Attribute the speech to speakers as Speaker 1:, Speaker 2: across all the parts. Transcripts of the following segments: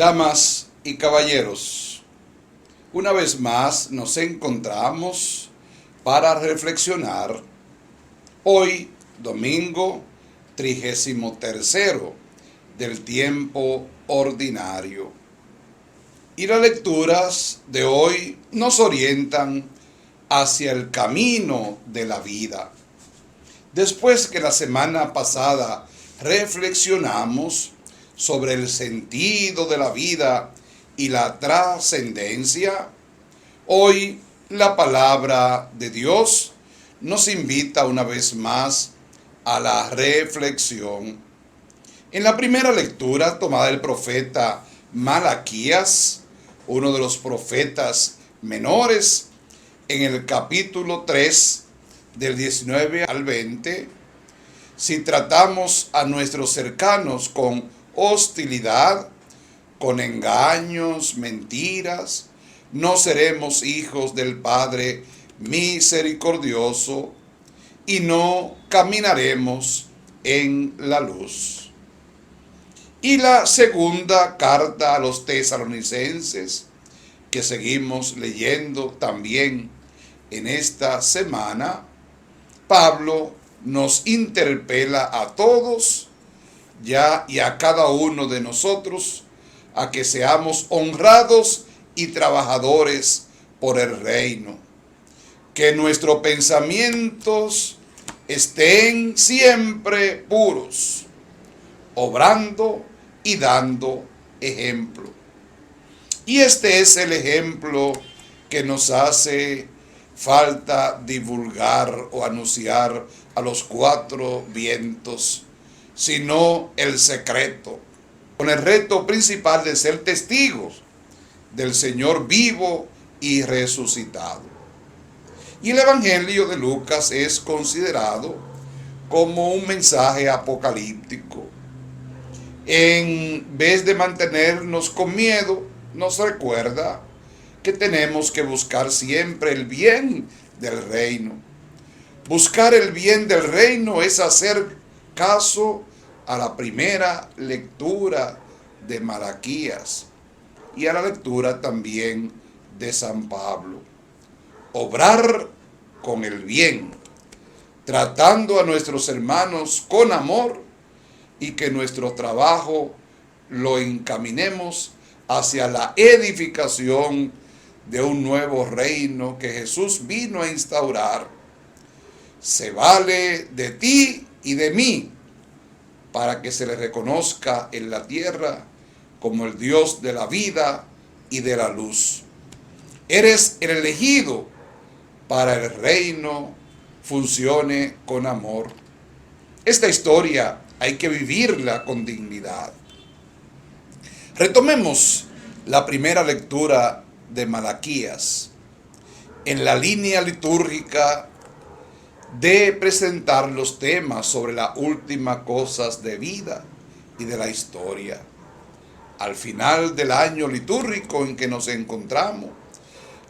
Speaker 1: Damas y caballeros, una vez más nos encontramos para reflexionar hoy, domingo 33 del tiempo ordinario. Y las lecturas de hoy nos orientan hacia el camino de la vida. Después que la semana pasada reflexionamos sobre el sentido de la vida y la trascendencia, hoy la palabra de Dios nos invita una vez más a la reflexión. En la primera lectura tomada del profeta Malaquías, uno de los profetas menores, en el capítulo 3 del 19 al 20, si tratamos a nuestros cercanos con hostilidad, con engaños, mentiras, no seremos hijos del Padre misericordioso y no caminaremos en la luz. Y la segunda carta a los tesalonicenses, que seguimos leyendo también en esta semana, Pablo nos interpela a todos ya y a cada uno de nosotros a que seamos honrados y trabajadores por el reino. Que nuestros pensamientos estén siempre puros, obrando y dando ejemplo. Y este es el ejemplo que nos hace falta divulgar o anunciar a los cuatro vientos, sino el secreto, con el reto principal de ser testigos del Señor vivo y resucitado. Y el Evangelio de Lucas es considerado como un mensaje apocalíptico. En vez de mantenernos con miedo, nos recuerda que tenemos que buscar siempre el bien del reino. Buscar el bien del reino es hacer caso a la primera lectura de Malaquías y a la lectura también de San Pablo. Obrar con el bien, tratando a nuestros hermanos con amor y que nuestro trabajo lo encaminemos hacia la edificación de un nuevo reino que Jesús vino a instaurar. Se vale de ti y de mí para que se le reconozca en la tierra como el Dios de la vida y de la luz. Eres el elegido para el reino funcione con amor. Esta historia hay que vivirla con dignidad. Retomemos la primera lectura de Malaquías en la línea litúrgica de presentar los temas sobre las últimas cosas de vida y de la historia. Al final del año litúrgico en que nos encontramos,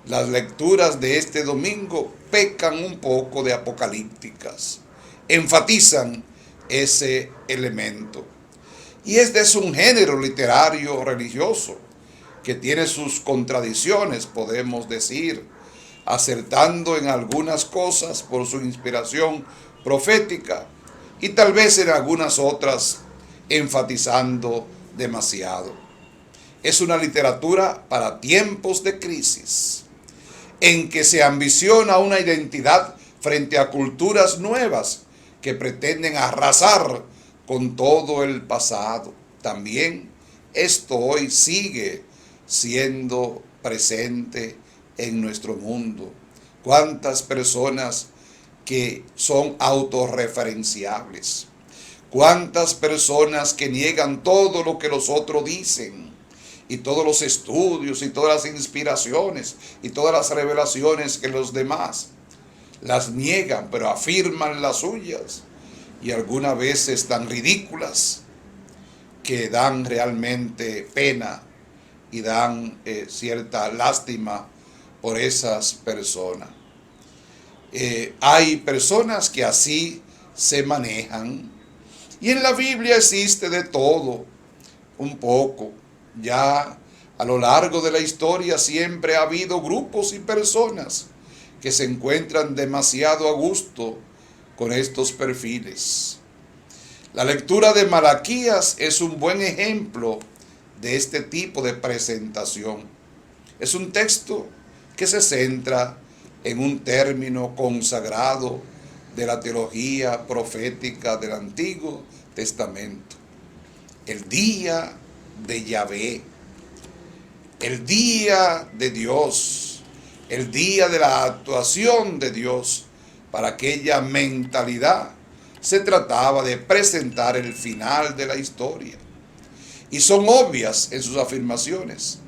Speaker 1: las lecturas de este domingo pecan un poco de apocalípticas, enfatizan ese elemento. Y este es un género literario religioso que tiene sus contradicciones, podemos decir, acertando en algunas cosas por su inspiración profética y tal vez en algunas otras enfatizando demasiado. Es una literatura para tiempos de crisis, en que se ambiciona una identidad frente a culturas nuevas que pretenden arrasar con todo el pasado. También esto hoy sigue siendo presente en nuestro mundo. Cuántas personas que son autorreferenciables, cuántas personas que niegan todo lo que los otros dicen y todos los estudios y todas las inspiraciones y todas las revelaciones que los demás las niegan, pero afirman las suyas, y algunas veces tan ridículas que dan realmente pena y dan cierta lástima por esas personas. Hay personas que así se manejan, y en la Biblia existe de todo un poco. Ya a lo largo de la historia siempre ha habido grupos y personas que se encuentran demasiado a gusto con estos perfiles. La lectura de Malaquías es un buen ejemplo de este tipo de presentación. Es un texto que se centra en un término consagrado de la teología profética del Antiguo Testamento. El día de Yahvé, el día de Dios, el día de la actuación de Dios. Para aquella mentalidad se trataba de presentar el final de la historia. Y son obvias en sus afirmaciones.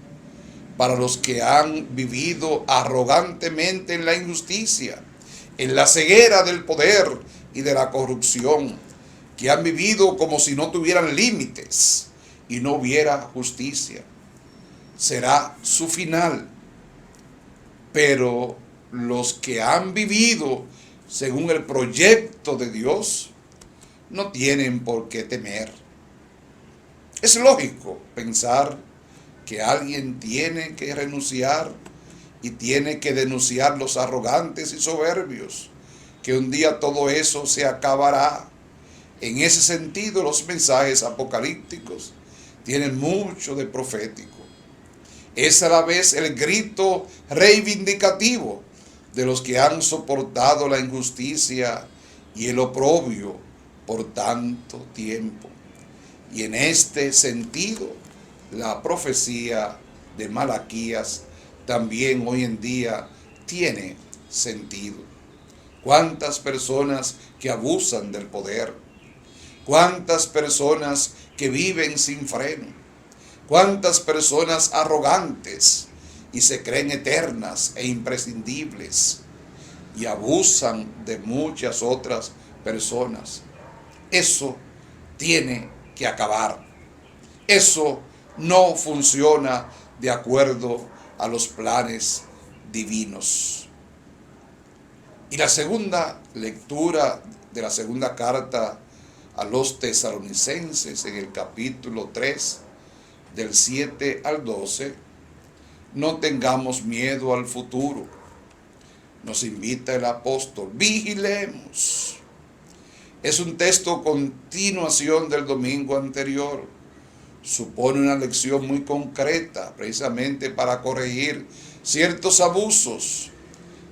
Speaker 1: Para los que han vivido arrogantemente en la injusticia, en la ceguera del poder y de la corrupción, que han vivido como si no tuvieran límites y no hubiera justicia, será su final. Pero los que han vivido según el proyecto de Dios no tienen por qué temer. Es lógico pensar que alguien tiene que renunciar y tiene que denunciar los arrogantes y soberbios, que un día todo eso se acabará. En ese sentido, los mensajes apocalípticos tienen mucho de profético. Es a la vez el grito reivindicativo de los que han soportado la injusticia y el oprobio por tanto tiempo. Y en este sentido, la profecía de Malaquías también hoy en día tiene sentido. ¿Cuántas personas que abusan del poder? ¿Cuántas personas que viven sin freno? ¿Cuántas personas arrogantes y se creen eternas e imprescindibles y abusan de muchas otras personas? Eso tiene que acabar. Eso no funciona de acuerdo a los planes divinos. Y la segunda lectura de la segunda carta a los tesalonicenses en el capítulo 3, del 7 al 12, no tengamos miedo al futuro. Nos invita el apóstol, vigilemos. Es un texto continuación del domingo anterior. Supone una lección muy concreta, precisamente para corregir ciertos abusos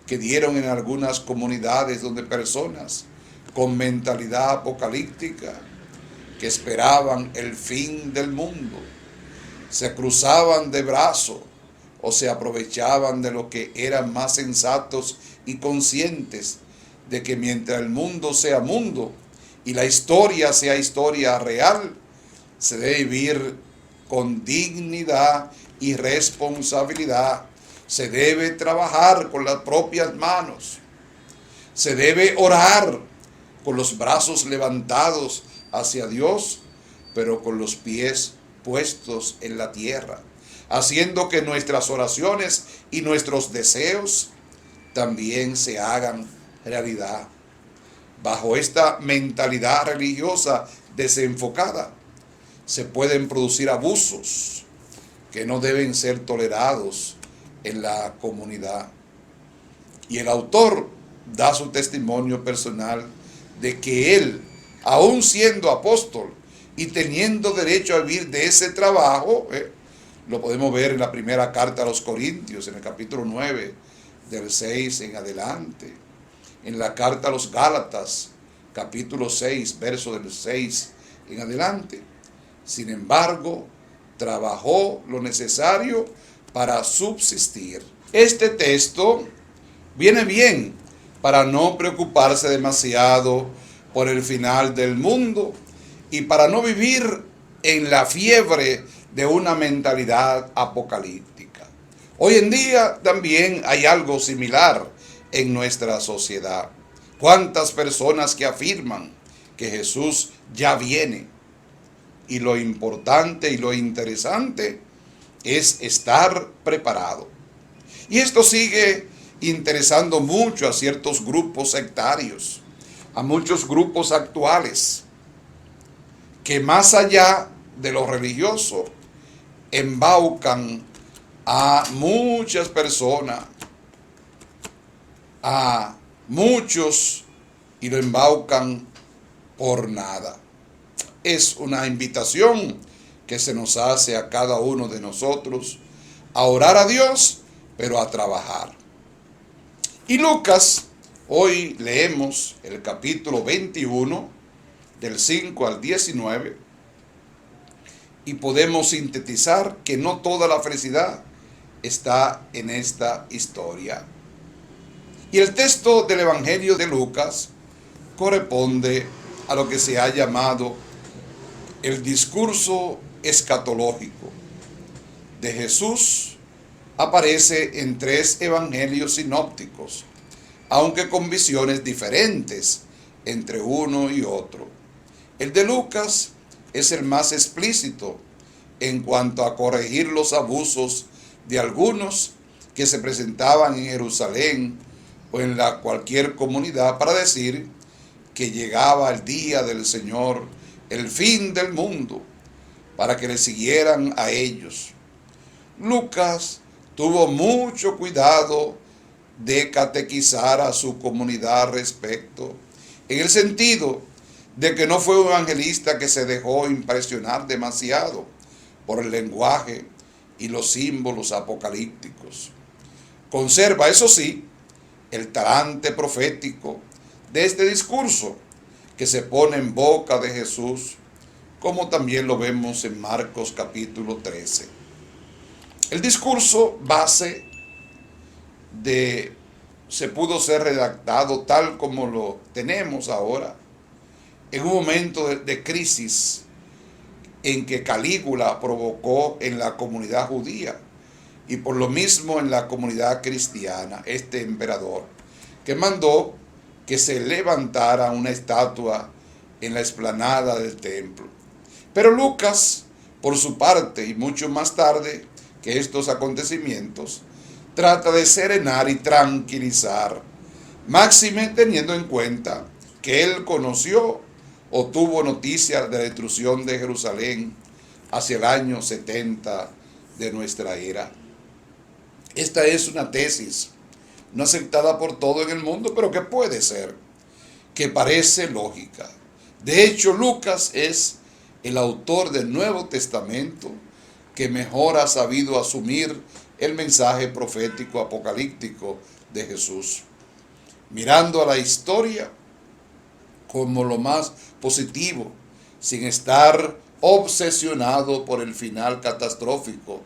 Speaker 1: que dieron en algunas comunidades donde personas con mentalidad apocalíptica que esperaban el fin del mundo se cruzaban de brazo o se aprovechaban de lo que eran más sensatos y conscientes de que mientras el mundo sea mundo y la historia sea historia real, se debe vivir con dignidad y responsabilidad. Se debe trabajar con las propias manos. Se debe orar con los brazos levantados hacia Dios, pero con los pies puestos en la tierra, haciendo que nuestras oraciones y nuestros deseos también se hagan realidad. Bajo esta mentalidad religiosa desenfocada, se pueden producir abusos que no deben ser tolerados en la comunidad. Y el autor da su testimonio personal de que él, aún siendo apóstol y teniendo derecho a vivir de ese trabajo, lo podemos ver en la primera carta a los Corintios, en el capítulo 9, del 6 en adelante. En la carta a los Gálatas, capítulo 6, verso del 6 en adelante. Sin embargo, trabajó lo necesario para subsistir. Este texto viene bien para no preocuparse demasiado por el final del mundo y para no vivir en la fiebre de una mentalidad apocalíptica. Hoy en día también hay algo similar en nuestra sociedad. ¿Cuántas personas que afirman que Jesús ya viene? Y lo importante y lo interesante es estar preparado. Y esto sigue interesando mucho a ciertos grupos sectarios, a muchos grupos actuales, que más allá de lo religioso, embaucan a muchas personas, a muchos, y lo embaucan por nada. Es una invitación que se nos hace a cada uno de nosotros a orar a Dios, pero a trabajar. Y Lucas, hoy leemos el capítulo 21, del 5 al 19, y podemos sintetizar que no toda la felicidad está en esta historia. Y el texto del Evangelio de Lucas corresponde a lo que se ha llamado el discurso escatológico de Jesús. Aparece en 3 evangelios sinópticos, aunque con visiones diferentes entre uno y otro. El de Lucas es el más explícito en cuanto a corregir los abusos de algunos que se presentaban en Jerusalén o en cualquier comunidad para decir que llegaba el día del Señor, el fin del mundo, para que le siguieran a ellos. Lucas tuvo mucho cuidado de catequizar a su comunidad al respecto, en el sentido de que no fue un evangelista que se dejó impresionar demasiado por el lenguaje y los símbolos apocalípticos. Conserva, eso sí, el talante profético de este discurso que se pone en boca de Jesús, como también lo vemos en Marcos capítulo 13. El discurso base se pudo ser redactado tal como lo tenemos ahora, en un momento de crisis en que Calígula provocó en la comunidad judía y por lo mismo en la comunidad cristiana, este emperador, que mandó que se levantara una estatua en la explanada del templo. Pero Lucas, por su parte, y mucho más tarde que estos acontecimientos, trata de serenar y tranquilizar, máxime teniendo en cuenta que él conoció o tuvo noticias de la destrucción de Jerusalén hacia el año 70 de nuestra era. Esta es una tesis no aceptada por todo en el mundo, pero que puede ser, que parece lógica. De hecho, Lucas es el autor del Nuevo Testamento que mejor ha sabido asumir el mensaje profético apocalíptico de Jesús, mirando a la historia como lo más positivo, sin estar obsesionado por el final catastrófico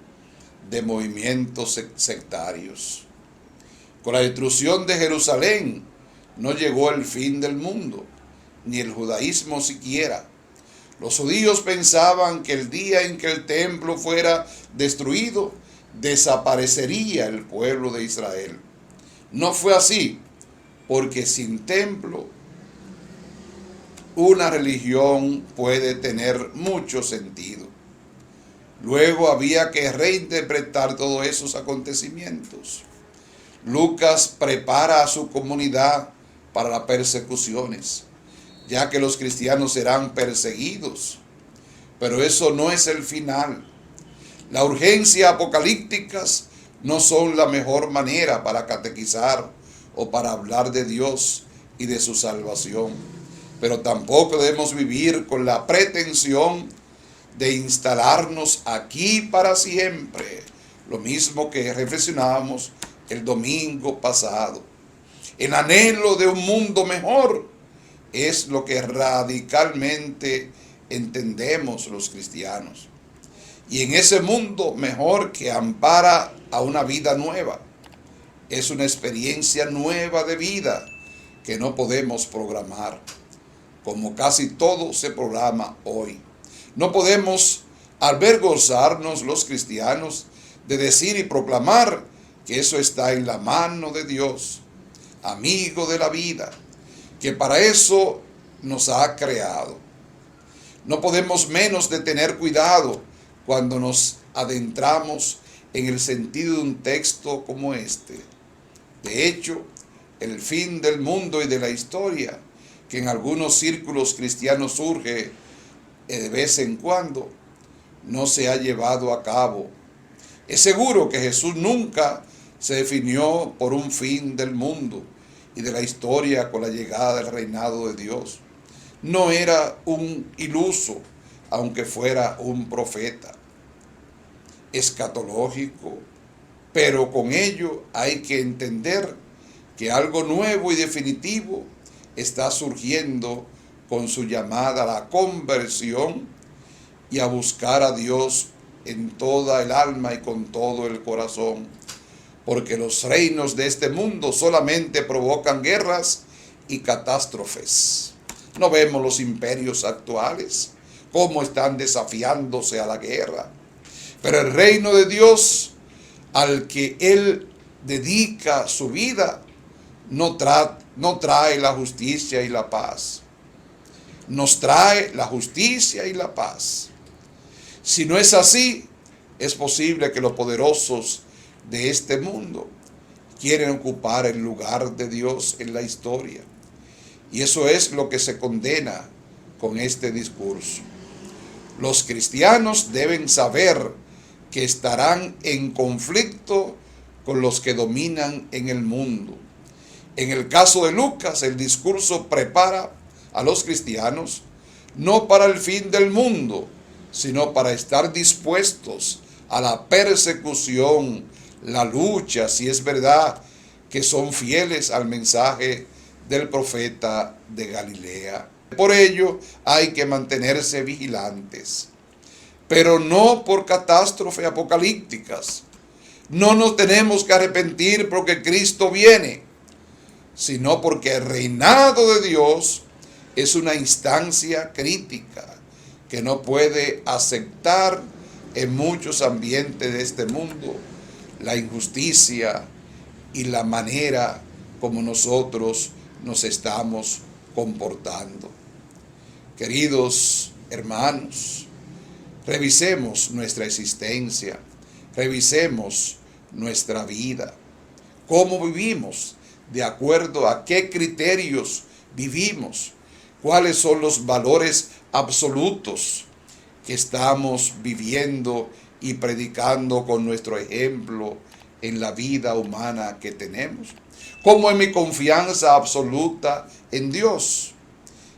Speaker 1: de movimientos sectarios. Con la destrucción de Jerusalén no llegó el fin del mundo, ni el judaísmo siquiera. Los judíos pensaban que el día en que el templo fuera destruido, desaparecería el pueblo de Israel. No fue así, porque sin templo, una religión puede tener mucho sentido. Luego había que reinterpretar todos esos acontecimientos. Lucas prepara a su comunidad para las persecuciones, ya que los cristianos serán perseguidos. Pero eso no es el final. Las urgencias apocalípticas no son la mejor manera para catequizar o para hablar de Dios y de su salvación. Pero tampoco debemos vivir con la pretensión de instalarnos aquí para siempre. Lo mismo que reflexionábamos el domingo pasado. El anhelo de un mundo mejor es lo que radicalmente entendemos los cristianos. Y en ese mundo mejor que ampara a una vida nueva, es una experiencia nueva de vida que no podemos programar, como casi todo se programa hoy. No podemos avergonzarnos los cristianos de decir y proclamar que eso está en la mano de Dios, amigo de la vida, que para eso nos ha creado. No podemos menos de tener cuidado cuando nos adentramos en el sentido de un texto como este. De hecho, el fin del mundo y de la historia, que en algunos círculos cristianos surge de vez en cuando, no se ha llevado a cabo. Es seguro que Jesús nunca se definió por un fin del mundo y de la historia con la llegada del reinado de Dios. No era un iluso, aunque fuera un profeta escatológico, pero con ello hay que entender que algo nuevo y definitivo está surgiendo con su llamada a la conversión y a buscar a Dios en toda el alma y con todo el corazón, porque los reinos de este mundo solamente provocan guerras y catástrofes. No vemos los imperios actuales cómo están desafiándose a la guerra, pero el reino de Dios, al que Él dedica su vida, no trae la justicia y la paz. Nos trae la justicia y la paz. Si no es así, es posible que los poderosos de este mundo quieren ocupar el lugar de Dios en la historia. Y eso es lo que se condena con este discurso. Los cristianos deben saber que estarán en conflicto con los que dominan en el mundo. En el caso de Lucas, el discurso prepara a los cristianos no para el fin del mundo, sino para estar dispuestos a la persecución, la lucha, si es verdad que son fieles al mensaje del profeta de Galilea. Por ello hay que mantenerse vigilantes, pero no por catástrofes apocalípticas. No nos tenemos que arrepentir porque Cristo viene, sino porque el reinado de Dios es una instancia crítica que no puede aceptar en muchos ambientes de este mundo la injusticia y la manera como nosotros nos estamos comportando. Queridos hermanos, revisemos nuestra existencia, revisemos nuestra vida, cómo vivimos, de acuerdo a qué criterios vivimos, cuáles son los valores absolutos que estamos viviendo y predicando con nuestro ejemplo en la vida humana que tenemos. Cómo es mi confianza absoluta en Dios,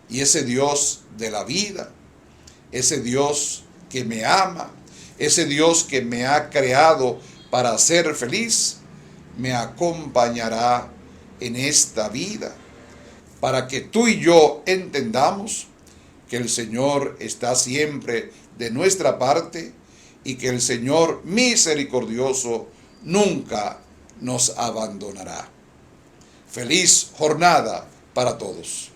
Speaker 1: y ese Dios de la vida, ese Dios que me ama, ese Dios que me ha creado para ser feliz, me acompañará en esta vida, para que tú y yo entendamos que el Señor está siempre de nuestra parte y que el Señor misericordioso nunca nos abandonará. Feliz jornada para todos.